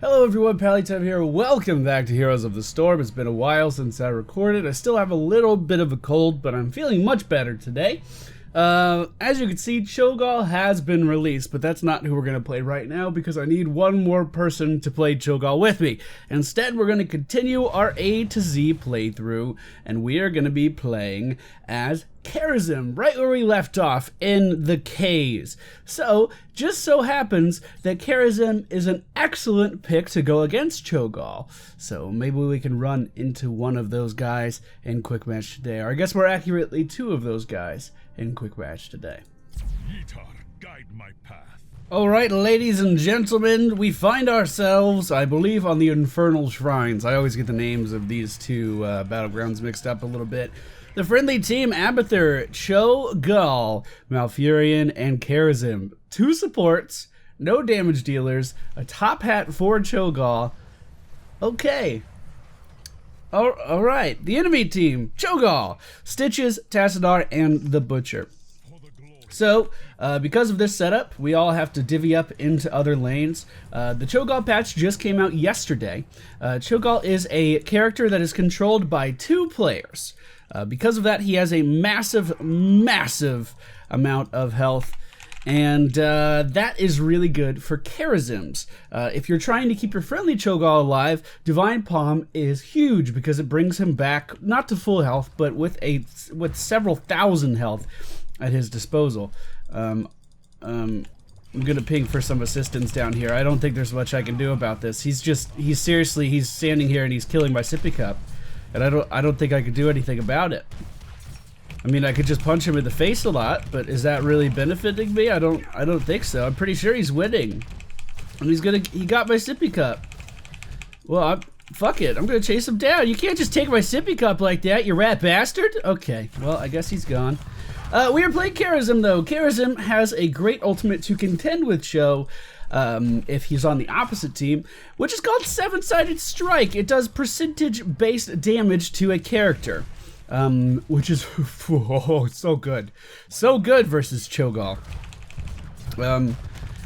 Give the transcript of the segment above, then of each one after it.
Hello everyone, Pallytime here. Welcome back to Heroes of the Storm. It's been a while since I recorded. I still have a little bit of a cold, but I'm feeling much better today. As you can see, Cho'Gall has been released, but that's not who we're going to play right now because I need one more person to play Cho'Gall with me. Instead, we're going to continue our A to Z playthrough, and we are going to be playing as Kharazim, right where we left off, in the K's. So, just so happens that Kharazim is an excellent pick to go against Cho'Gall. So, maybe we can run into one of those guys in Quick Match today. Or I guess more accurately, two of those guys in Quick Match today. Guide my path. Alright, ladies and gentlemen, we find ourselves, I believe, on the Infernal Shrines. I always get the names of these two battlegrounds mixed up a little bit. The friendly team, Abathur, Cho'Gall, Malfurion, and Kharazim. Two supports, no damage dealers, a top hat for Cho'Gall. Okay. Alright, the enemy team, Cho'Gall, Stitches, Tassadar, and the Butcher. So, because of this setup, we all have to divvy up into other lanes. The Cho'Gall patch just came out yesterday. Cho'Gall is a character that is controlled by two players. Because of that, he has a massive amount of health, and that is really good for Kharazim's. If you're trying to keep your friendly Cho'Gall alive, Divine Palm is huge because it brings him back, not to full health, but with several thousand health at his disposal. I'm gonna ping for some assistance down here. I don't think there's much I can do about this. He's standing here and he's killing my sippy cup. And I don't think I could do anything about it. I mean, I could just punch him in the face a lot, but is that really benefiting me? I don't think so. I'm pretty sure he's winning. And he got my sippy cup. Well, fuck it. I'm gonna chase him down. You can't just take my sippy cup like that, you rat bastard. Okay, well, I guess he's gone. We are playing Kharazim though. Kharazim has a great ultimate to contend with Cho. If he's on the opposite team, which is called Seven-Sided Strike. It does percentage-based damage to a character, which is so good. So good versus Cho'Gall.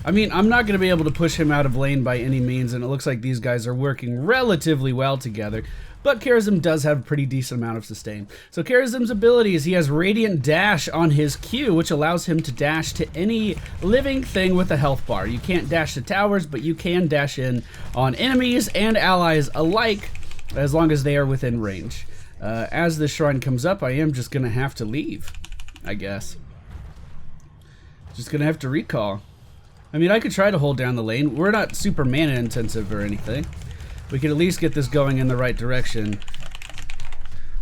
I mean, I'm not going to be able to push him out of lane by any means, and it looks like these guys are working relatively well together. But Kharazim does have a pretty decent amount of sustain. So Kharazim's ability is he has Radiant Dash on his Q, which allows him to dash to any living thing with a health bar. You can't dash to towers, but you can dash in on enemies and allies alike, as long as they are within range. As the shrine comes up, I am just going to have to leave, I guess. Just going to have to recall. I mean, I could try to hold down the lane. We're not super mana intensive or anything. We can at least get this going in the right direction.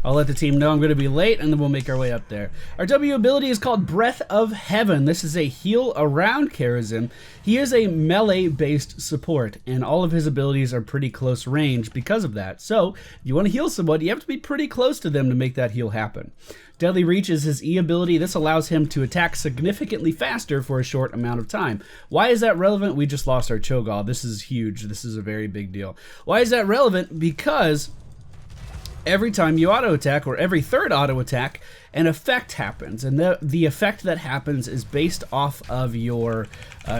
I'll let the team know I'm going to be late, and then we'll make our way up there. Our W ability is called Breath of Heaven. This is a heal around Kharazim. He is a melee-based support, and all of his abilities are pretty close range because of that. So, if you want to heal someone, you have to be pretty close to them to make that heal happen. Deadly Reach is his E ability. This allows him to attack significantly faster for a short amount of time. Why is that relevant? We just lost our Cho'Gall. This is huge. This is a very big deal. Why is that relevant? Because every time you auto attack, or every third auto attack, an effect happens, and the effect that happens is based off of your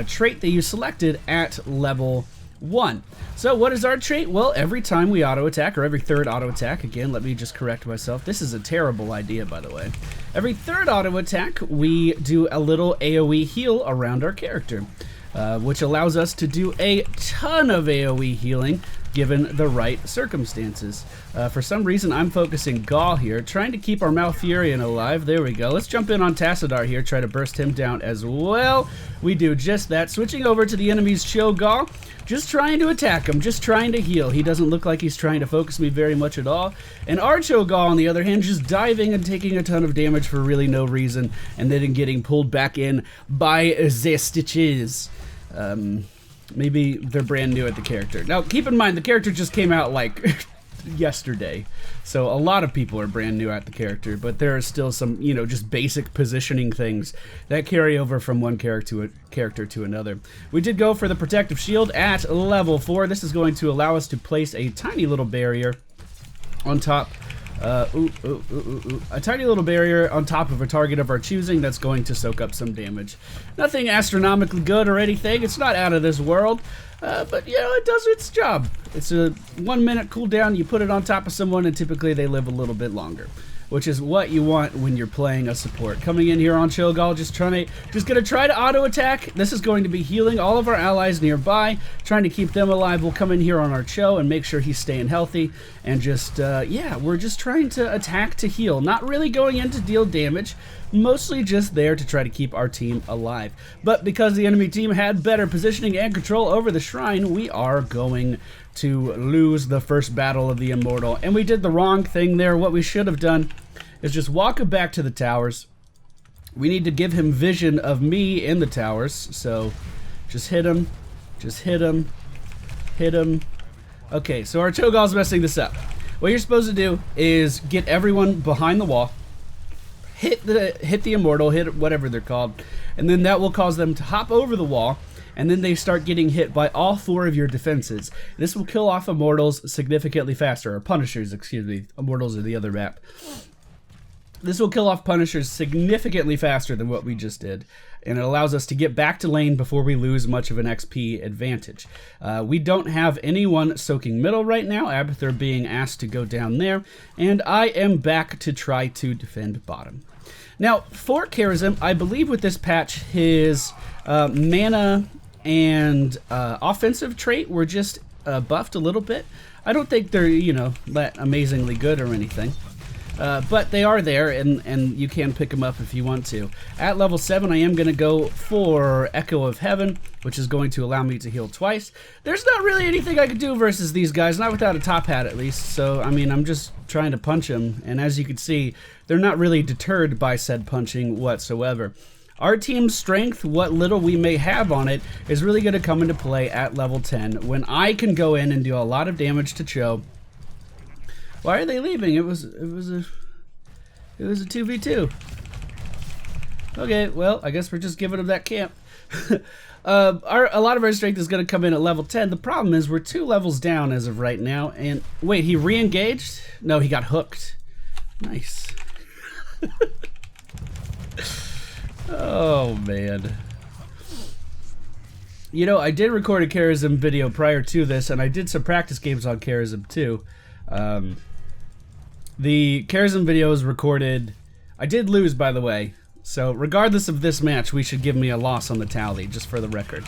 trait that you selected at level 1. So what is our trait? Well, every time we auto attack, or every third auto attack, again, let me just correct myself. This is a terrible idea, by the way. Every third auto attack, we do a little AoE heal around our character, which allows us to do a ton of AoE healing given the right circumstances. For some reason, I'm focusing Gall here, trying to keep our Malfurion alive. There we go. Let's jump in on Tassadar here, try to burst him down as well. We do just that. Switching over to the enemy's Cho'Gall, just trying to attack him, just trying to heal. He doesn't look like he's trying to focus me very much at all. And our Cho'Gall, on the other hand, just diving and taking a ton of damage for really no reason, and then getting pulled back in by the Stitches. Maybe they're brand new at the character. Now, keep in mind, the character just came out, like, yesterday. So a lot of people are brand new at the character, but there are still some, you know, just basic positioning things that carry over from one character to another. We did go for the Protective Shield at level 4. This is going to allow us to place a tiny little barrier on top a tiny little barrier on top of a target of our choosing that's going to soak up some damage. Nothing astronomically good or anything. It's not out of this world. But, you know, it does its job. It's a 1 minute cooldown. You put it on top of someone, and typically they live a little bit longer, which is what you want when you're playing a support. Coming in here on Cho'Gall, just gonna try to auto attack. This is going to be healing all of our allies nearby, trying to keep them alive. We'll come in here on our Cho and make sure he's staying healthy, and just yeah, we're just trying to attack to heal, not really going in to deal damage, mostly just there to try to keep our team alive. But because the enemy team had better positioning and control over the shrine, we are going to lose the first battle of the Immortal. And we did the wrong thing there. What we should have done is just walk him back to the towers. We need to give him vision of me in the towers. So just hit him. Just hit him. Hit him. Okay, so our Cho'Gall's messing this up. What you're supposed to do is get everyone behind the wall, hit the Immortal, hit whatever they're called, and then that will cause them to hop over the wall, and then they start getting hit by all 4 of your defenses. This will kill off Immortals significantly faster, or Punishers, excuse me. Immortals are the other map. This will kill off Punishers significantly faster than what we just did, and it allows us to get back to lane before we lose much of an XP advantage. We don't have anyone soaking middle right now, Abathur being asked to go down there, and I am back to try to defend bottom. Now, for Kharazim, I believe with this patch, his mana and offensive trait were just buffed a little bit. I don't think they're, you know, that amazingly good or anything. But they are there, and you can pick them up if you want to. At level 7, I am going to go for Echo of Heaven, which is going to allow me to heal twice. There's not really anything I could do versus these guys, not without a top hat at least. So, I mean, I'm just trying to punch them, and as you can see, they're not really deterred by said punching whatsoever. Our team's strength, what little we may have on it, is really going to come into play at level 10, when I can go in and do a lot of damage to Cho. Why are they leaving? It was a 2v2. Okay, well, I guess we're just giving them that camp. A lot of our strength is going to come in at level 10. The problem is we're 2 levels down as of right now. And wait, he re-engaged? No, he got hooked. Nice. Oh, man. You know, I did record a Kharazim video prior to this, and I did some practice games on Kharazim too. The Kharazim video is recorded. I did lose, by the way. So regardless of this match, we should give me a loss on the tally, just for the record.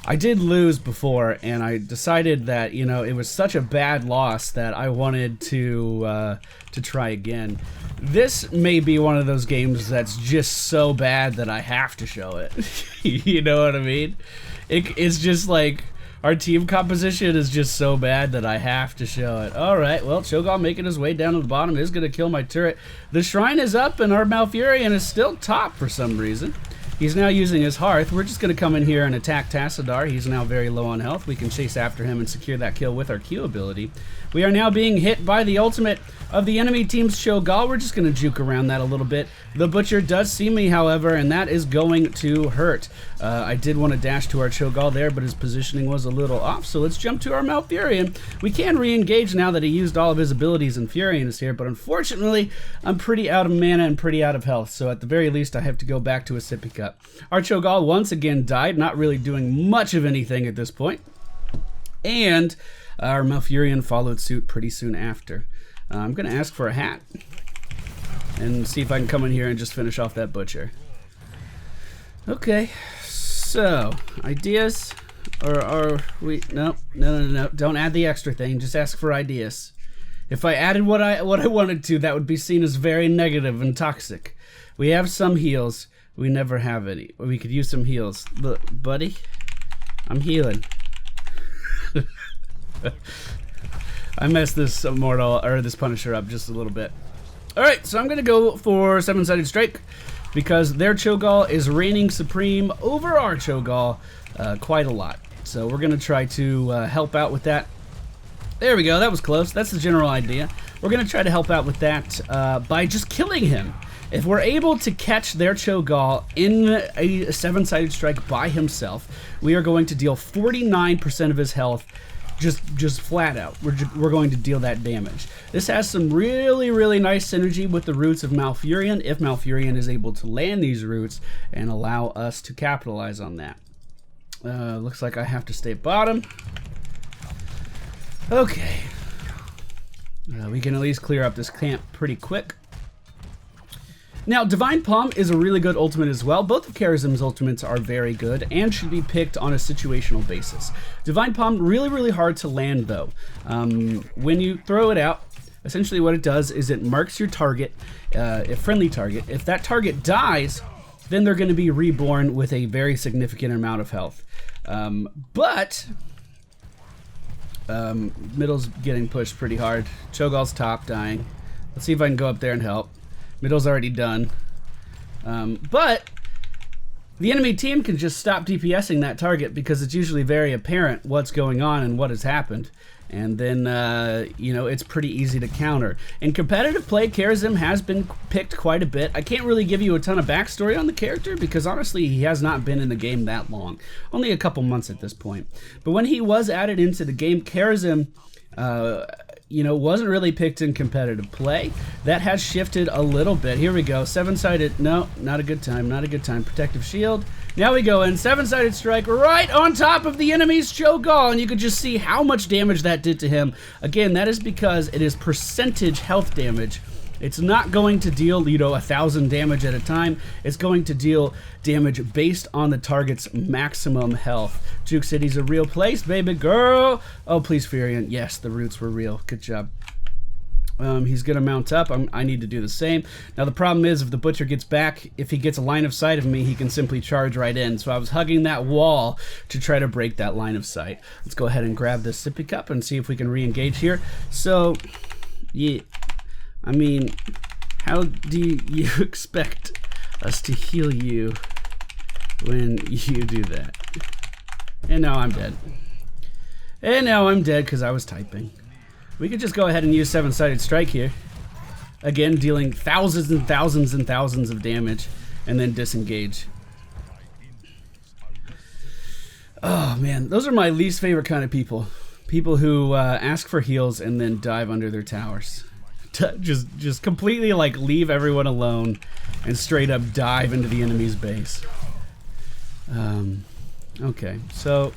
I did lose before, and I decided that, you know, it was such a bad loss that I wanted to try again. This may be one of those games that's just so bad that I have to show it. You know what I mean? It's just like, our team composition is just so bad that I have to show it. Alright, well, Cho'Gall making his way down to the bottom is going to kill my turret. The shrine is up, and our Malfurion is still top for some reason. He's now using his Hearth. We're just going to come in here and attack Tassadar. He's now very low on health. We can chase after him and secure that kill with our Q ability. We are now being hit by the ultimate of the enemy team's Cho'Gall. We're just going to juke around that a little bit. The Butcher does see me, however, and that is going to hurt. I did want to dash to our Cho'Gall there, but his positioning was a little off, so let's jump to our Malfurion. We can re-engage now that he used all of his abilities and Furion is here, but unfortunately, I'm pretty out of mana and pretty out of health, so at the very least, I have to go back to a sippy cup. Our Cho'Gall once again died, not really doing much of anything at this point. And our Malfurion followed suit pretty soon after. I'm going to ask for a hat and see if I can come in here and just finish off that Butcher. Okay, so ideas, or are we? No, don't add the extra thing. Just ask for ideas. If I added what I wanted to, that would be seen as very negative and toxic. We have some heals. We never have any. We could use some heals. Look, buddy, I'm healing. I messed this Immortal, or this Punisher up just a little bit. Alright, so I'm going to go for 7-sided strike, because their Cho'Gall is reigning supreme over our Cho'Gall quite a lot. So we're going to try to help out with that. There we go, that was close. That's the general idea. We're going to try to help out with that by just killing him. If we're able to catch their Cho'Gall in a 7-sided strike by himself, we are going to deal 49% of his health just flat out. We're going to deal that damage. This has some really nice synergy with the roots of Malfurion, if Malfurion is able to land these roots and allow us to capitalize on that. Looks like I have to stay bottom. Okay. We can at least clear up this camp pretty quick. Now, Divine Palm is a really good ultimate as well. Both of Kharazim's ultimates are very good and should be picked on a situational basis. Divine Palm, really, really hard to land though. When you throw it out, essentially what it does is it marks your target, a friendly target. If that target dies, then they're going to be reborn with a very significant amount of health. Middle's getting pushed pretty hard. Cho'Gall's top dying. Let's see if I can go up there and help. Middle's already done. But the enemy team can just stop DPSing that target because it's usually very apparent what's going on and what has happened. And then, you know, it's pretty easy to counter. In competitive play, Kharazim has been picked quite a bit. I can't really give you a ton of backstory on the character because honestly, he has not been in the game that long. Only a couple months at this point. But when he was added into the game, Kharazim, you know, wasn't really picked in competitive play. That has shifted a little bit. Here we go. Seven-sided. No, not a good time. Not a good time. Protective shield. Now we go in. Seven-sided strike right on top of the enemy's Cho'Gall, and you could just see how much damage that did to him. Again, that is because it is percentage health damage. It's not going to deal, you know, 1,000 damage at a time. It's going to deal damage based on the target's maximum health. Juke City's a real place, baby girl. Oh, please, Furion. Yes, the roots were real. Good job. He's going to mount up. I need to do the same. Now, the problem is if the Butcher gets back, if he gets a line of sight of me, he can simply charge right in. So I was hugging that wall to try to break that line of sight. Let's go ahead and grab this sippy cup and see if we can re-engage here. So, yeah. I mean, how do you expect us to heal you when you do that? And now I'm dead. And now I'm dead because I was typing. We could just go ahead and use seven-sided strike here. Again, dealing thousands and thousands and thousands of damage and then disengage. Oh man, those are my least favorite kind of people. People who ask for heals and then dive under their towers. Just completely like leave everyone alone and straight up dive into the enemy's base. Okay, so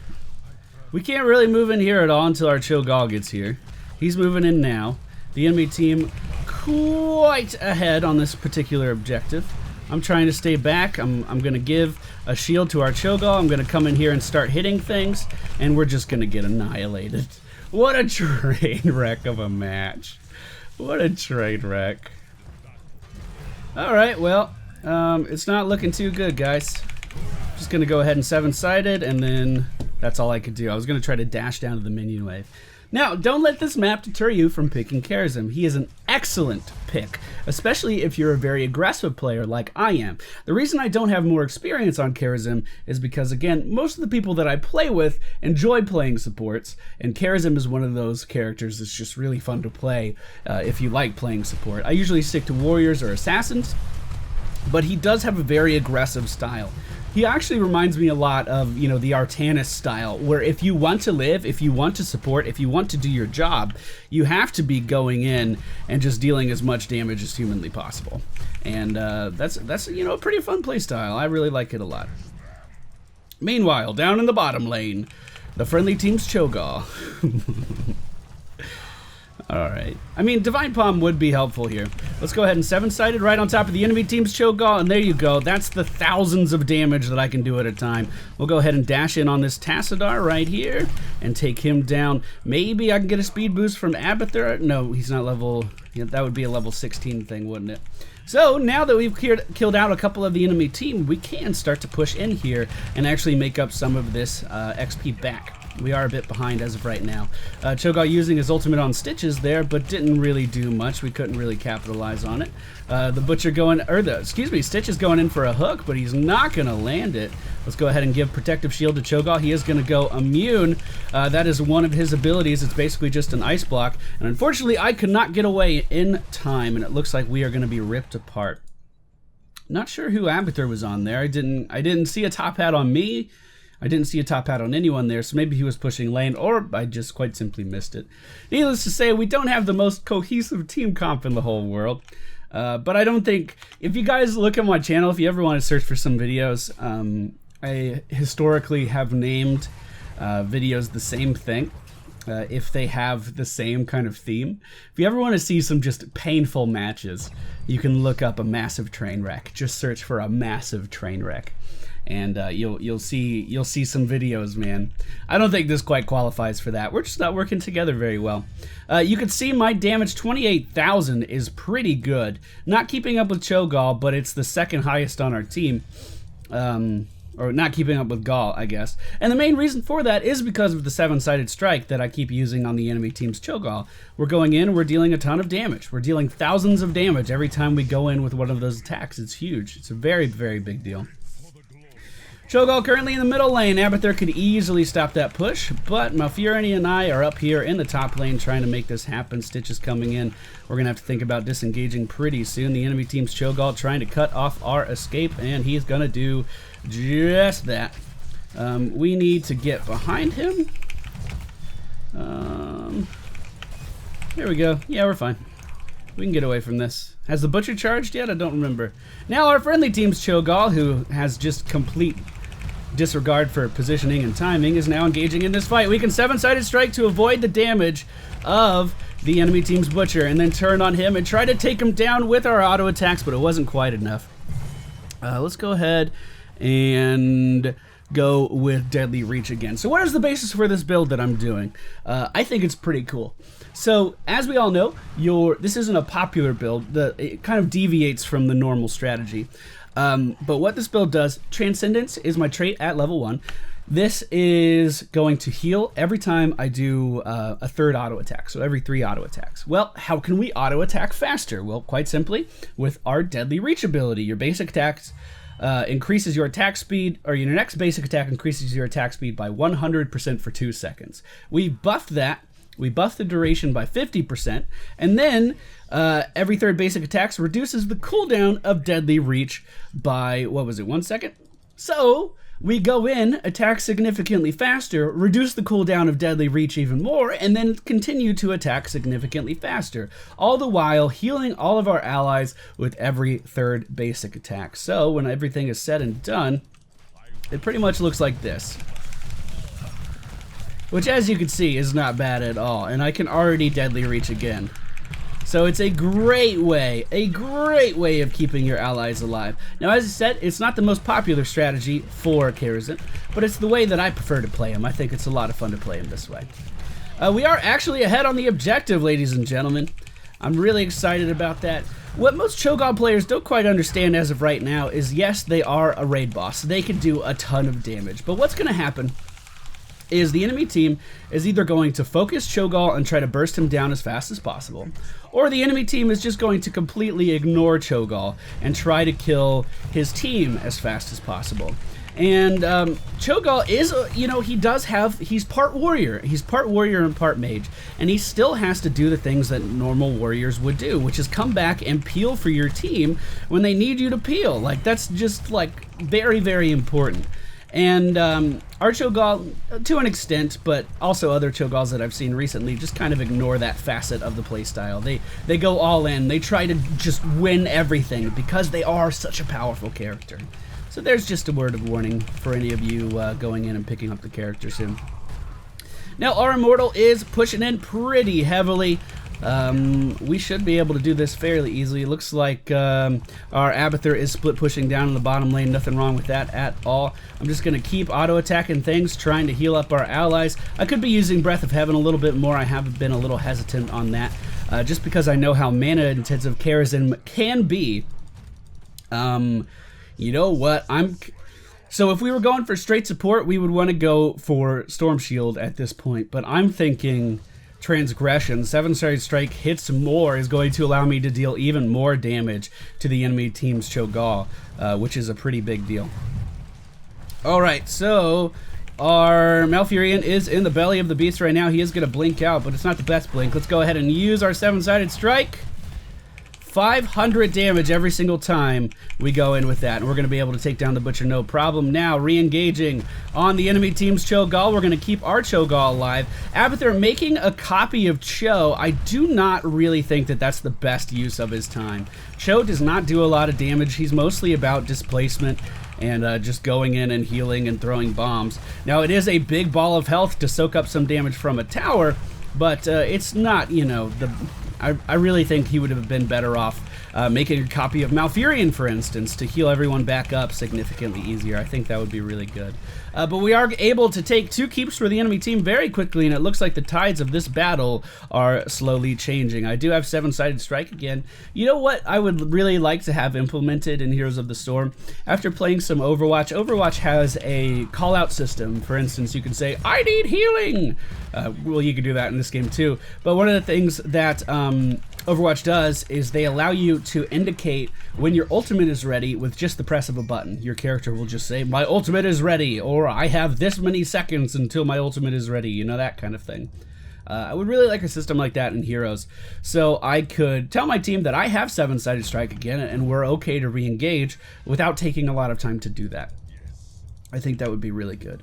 we can't really move in here at all until our Cho'Gall gets here. He's moving in now. The enemy team quite ahead on this particular objective. I'm trying to stay back. I'm gonna give a shield to our Cho'Gall. I'm gonna come in here and start hitting things, and we're just gonna get annihilated. What a train wreck of a match. What a train wreck. Alright, well, it's not looking too good, guys. Just gonna go ahead and seven-sided, and then that's all I could do. I was gonna try to dash down to the minion wave. Now, don't let this map deter you from picking Kharazim. He is an excellent pick, especially if you're a very aggressive player like I am. The reason I don't have more experience on Kharazim is because, again, most of the people that I play with enjoy playing supports, and Kharazim is one of those characters that's just really fun to play if you like playing support. I usually stick to warriors or assassins, but he does have a very aggressive style. He actually reminds me a lot of, you know, the Artanis style, where if you want to live, if you want to support, if you want to do your job, you have to be going in and just dealing as much damage as humanly possible. And that's you know, a pretty fun play style. I really like it a lot. Meanwhile, down in the bottom lane, the friendly team's Cho'Gall. Alright. I mean, Divine Palm would be helpful here. Let's go ahead and seven-sided right on top of the enemy team's Cho'Gall, and there you go. That's the thousands of damage that I can do at a time. We'll go ahead and dash in on this Tassadar right here and take him down. Maybe I can get a speed boost from Abathur. No, he's not level... Yeah, that would be a level 16 thing, wouldn't it? So, now that we've killed out a couple of the enemy team, we can start to push in here and actually make up some of this XP back. We are a bit behind as of right now. Cho'Gall using his ultimate on Stitches there, but didn't really do much. We couldn't really capitalize on it. The Butcher going, Stitch is going in for a hook, but he's not going to land it. Let's go ahead and give Protective Shield to Cho'Gall. He is going to go immune. That is one of his abilities. It's basically just an ice block. And unfortunately, I could not get away in time, and it looks like we are going to be ripped apart. Not sure who Abathur was on there. I didn't see a top hat on me. I didn't see a top hat on anyone there, so maybe he was pushing lane, or I just quite simply missed it. Needless to say, we don't have the most cohesive team comp in the whole world. But I don't think, if you guys look at my channel, if you ever want to search for some videos, I historically have named videos the same thing. If they have the same kind of theme. If you ever want to see some just painful matches, you can look up a massive train wreck. Just search for a massive train wreck, and you'll see some videos, man. I don't think this quite qualifies for that. We're just not working together very well. You can see my damage 28,000 is pretty good. Not keeping up with Cho'Gall, but it's the second highest on our team. Or not keeping up with Gaul, I guess. And the main reason for that is because of the 7-sided strike that I keep using on the enemy team's Cho'Gall. We're going in, we're dealing a ton of damage. We're dealing thousands of damage every time we go in with one of those attacks. It's huge. It's a very, very big deal. Cho'Gall currently in the middle lane. Abathur could easily stop that push, but Malfurion and I are up here in the top lane trying to make this happen. Stitch is coming in. We're going to have to think about disengaging pretty soon. The enemy team's Cho'Gall trying to cut off our escape, and he's going to do just that. We need to get behind him. There we go. Yeah, we're fine. We can get away from this. Has the Butcher charged yet? I don't remember. Now our friendly team's Cho'Gall, who has just complete disregard for positioning and timing, is now engaging in this fight. We can 7-sided strike to avoid the damage of the enemy team's Butcher and then turn on him and try to take him down with our auto attacks, but it wasn't quite enough. Let's go ahead and go with Deadly Reach again. So what is the basis for this build that I'm doing? I think it's pretty cool. So as we all know, this isn't a popular build. It kind of deviates from the normal strategy. But what this build does, Transcendence is my trait at level 1. This is going to heal every time I do a third auto attack, so every 3 auto attacks. Well, how can we auto attack faster? Well, quite simply, with our Deadly Reach ability. Your basic attacks increases your attack speed, or your next basic attack increases your attack speed by 100% for 2 seconds. We buffed that. We buff the duration by 50%, and then every third basic attacks reduces the cooldown of Deadly Reach by, what was it, 1 second? So we go in, attack significantly faster, reduce the cooldown of Deadly Reach even more, and then continue to attack significantly faster, all the while healing all of our allies with every third basic attack. So when everything is said and done, it pretty much looks like this. Which, as you can see, is not bad at all, and I can already Deadly Reach again. So it's a great way of keeping your allies alive. Now, as I said, it's not the most popular strategy for Kharazim, but it's the way that I prefer to play him. I think it's a lot of fun to play him this way. We are actually ahead on the objective, ladies and gentlemen. I'm really excited about that. What most Cho'Gall players don't quite understand as of right now is, yes, they are a raid boss. They can do a ton of damage, but what's going to happen is the enemy team is either going to focus Cho'Gall and try to burst him down as fast as possible, or the enemy team is just going to completely ignore Cho'Gall and try to kill his team as fast as possible. And Cho'Gall is, he's part warrior. He's part warrior and part mage, and he still has to do the things that normal warriors would do, which is come back and peel for your team when they need you to peel. Like, that's just, like, very, very important. And our Cho'Gall, to an extent, but also other Cho'Galls that I've seen recently, just kind of ignore that facet of the playstyle. They go all in. They try to just win everything because they are such a powerful character. So there's just a word of warning for any of you going in and picking up the character soon. Now, our Immortal is pushing in pretty heavily. We should be able to do this fairly easily. It looks like our Abathur is split pushing down in the bottom lane. Nothing wrong with that at all. I'm just going to keep auto-attacking things, trying to heal up our allies. I could be using Breath of Heaven a little bit more. I have been a little hesitant on that, just because I know how mana-intensive Kharazim can be. You know what? So if we were going for straight support, we would want to go for Storm Shield at this point, but I'm thinking Transgression, 7-sided strike hits more, is going to allow me to deal even more damage to the enemy team's Cho'Gall, which is a pretty big deal. Alright, so our Malfurion is in the belly of the beast right now. He is going to blink out, but it's not the best blink. Let's go ahead and use our 7-sided strike. 500 damage every single time we go in with that, and we're going to be able to take down the Butcher no problem. Now, re-engaging on the enemy team's Cho'Gall. We're going to keep our Cho'Gall alive. Abathur making a copy of Cho. I do not really think that that's the best use of his time. Cho does not do a lot of damage. He's mostly about displacement, and just going in and healing and throwing bombs. Now, it is a big ball of health to soak up some damage from a tower, but it's not, you know, I really think he would have been better off making a copy of Malfurion, for instance, to heal everyone back up significantly easier. I think that would be really good. But we are able to take 2 keeps for the enemy team very quickly, and it looks like the tides of this battle are slowly changing. I do have 7-sided strike again. You know what I would really like to have implemented in Heroes of the Storm? After playing some Overwatch, Overwatch has a call-out system. For instance, you can say, I need healing! Well, you can do that in this game too. But one of the things that Overwatch does is they allow you to indicate when your ultimate is ready with just the press of a button. Your character will just say, my ultimate is ready, or I have this many seconds until my ultimate is ready, you know, that kind of thing. I would really like a system like that in Heroes, so I could tell my team that I have 7-sided strike again and we're okay to re-engage without taking a lot of time to do that. I think that would be really good.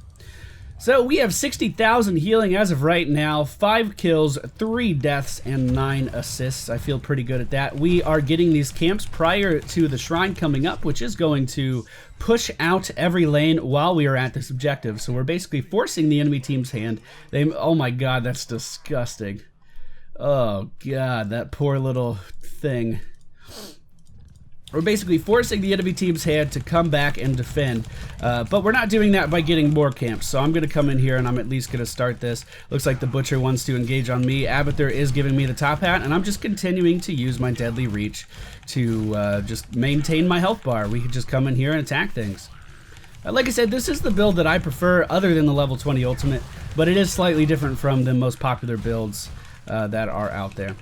So we have 60,000 healing as of right now, 5 kills, 3 deaths, and 9 assists. I feel pretty good at that. We are getting these camps prior to the shrine coming up, which is going to push out every lane while we are at this objective. So we're basically forcing the enemy team's hand. Oh my god, that's disgusting. Oh god, that poor little thing. We're basically forcing the enemy team's hand to come back and defend, but we're not doing that by getting more camps. So I'm going to come in here and I'm at least going to start this. Looks like the Butcher wants to engage on me. Abathur is giving me the top hat, and I'm just continuing to use my Deadly Reach to just maintain my health bar. We can just come in here and attack things. Like I said, this is the build that I prefer other than the level 20 ultimate, but it is slightly different from the most popular builds that are out there.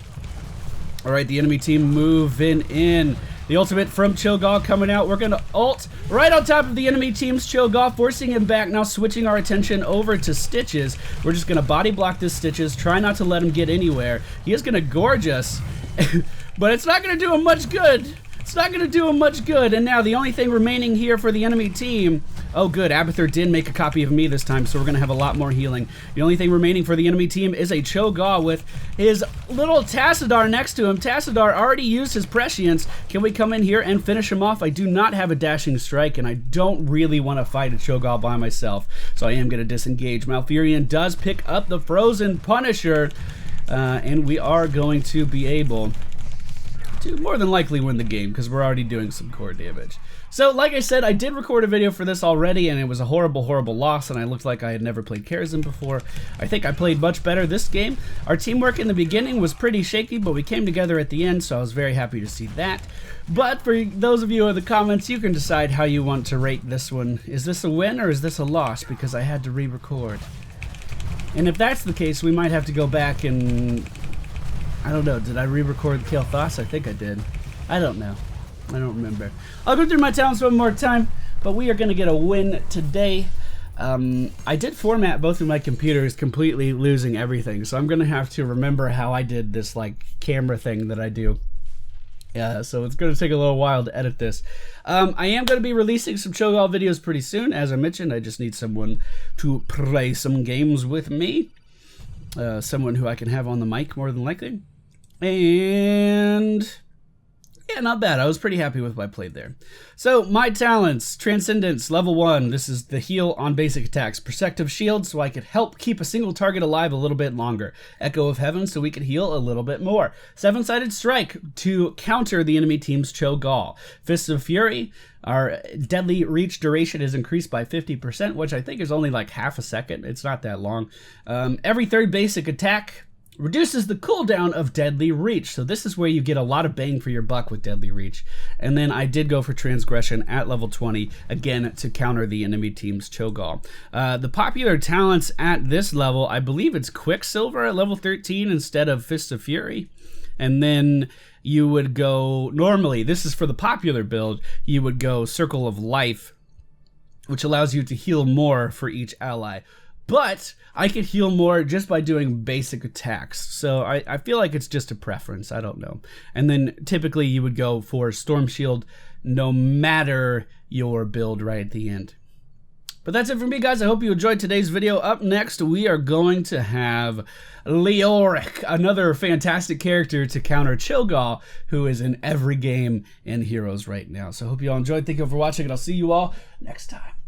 Alright, the enemy team moving in. The ultimate from Cho'Gath coming out. We're going to ult right on top of the enemy team's Cho'Gath, forcing him back. Now switching our attention over to Stitches. We're just going to body block this Stitches. Try not to let him get anywhere. He is going to gorge us, but it's not going to do him much good. It's not going to do him much good. And now the only thing remaining here for the enemy team... Oh, good. Abathur did make a copy of me this time, so we're going to have a lot more healing. The only thing remaining for the enemy team is a Cho'Gath with his little Tassadar next to him. Tassadar already used his prescience. Can we come in here and finish him off? I do not have a dashing strike, and I don't really want to fight a Cho'Gath by myself, so I am going to disengage. Malfurion does pick up the Frozen Punisher, and we are going to be able to more than likely win the game because we're already doing some core damage. So, like I said, I did record a video for this already, and it was a horrible, horrible loss, and I looked like I had never played Kharazim before. I think I played much better this game. Our teamwork in the beginning was pretty shaky, but we came together at the end, so I was very happy to see that. But for those of you in the comments, you can decide how you want to rate this one. Is this a win or is this a loss? Because I had to re-record. And if that's the case, we might have to go back and... I don't know, did I re-record Kill Thoughts? I think I did. I don't know. I don't remember. I'll go through my talents one more time, but we are going to get a win today. I did format both of my computers, completely losing everything, so I'm going to have to remember how I did this like camera thing that I do. So it's going to take a little while to edit this. I am going to be releasing some Cho'Gath videos pretty soon. As I mentioned, I just need someone to play some games with me. Someone who I can have on the mic more than likely. And... yeah, not bad. I was pretty happy with what I played there. So, my talents. Transcendence, level 1. This is the heal on basic attacks. Protective shield, so I could help keep a single target alive a little bit longer. Echo of Heaven, so we could heal a little bit more. 7-sided strike, to counter the enemy team's Cho'Gath. Fists of Fury, our deadly reach duration is increased by 50%, which I think is only like half a second. It's not that long. Every third basic attack reduces the cooldown of Deadly Reach. So this is where you get a lot of bang for your buck with Deadly Reach. And then I did go for Transgression at level 20, again, to counter the enemy team's Cho'Gath. The popular talents at this level, I believe it's Quicksilver at level 13 instead of Fist of Fury. And then you would go, normally, this is for the popular build, you would go Circle of Life, which allows you to heal more for each ally. But I could heal more just by doing basic attacks. So I feel like it's just a preference. I don't know. And then typically you would go for Storm Shield no matter your build right at the end. But that's it for me, guys. I hope you enjoyed today's video. Up next, we are going to have Leoric, another fantastic character to counter Chilgal, who is in every game in Heroes right now. So I hope you all enjoyed. Thank you all for watching, and I'll see you all next time.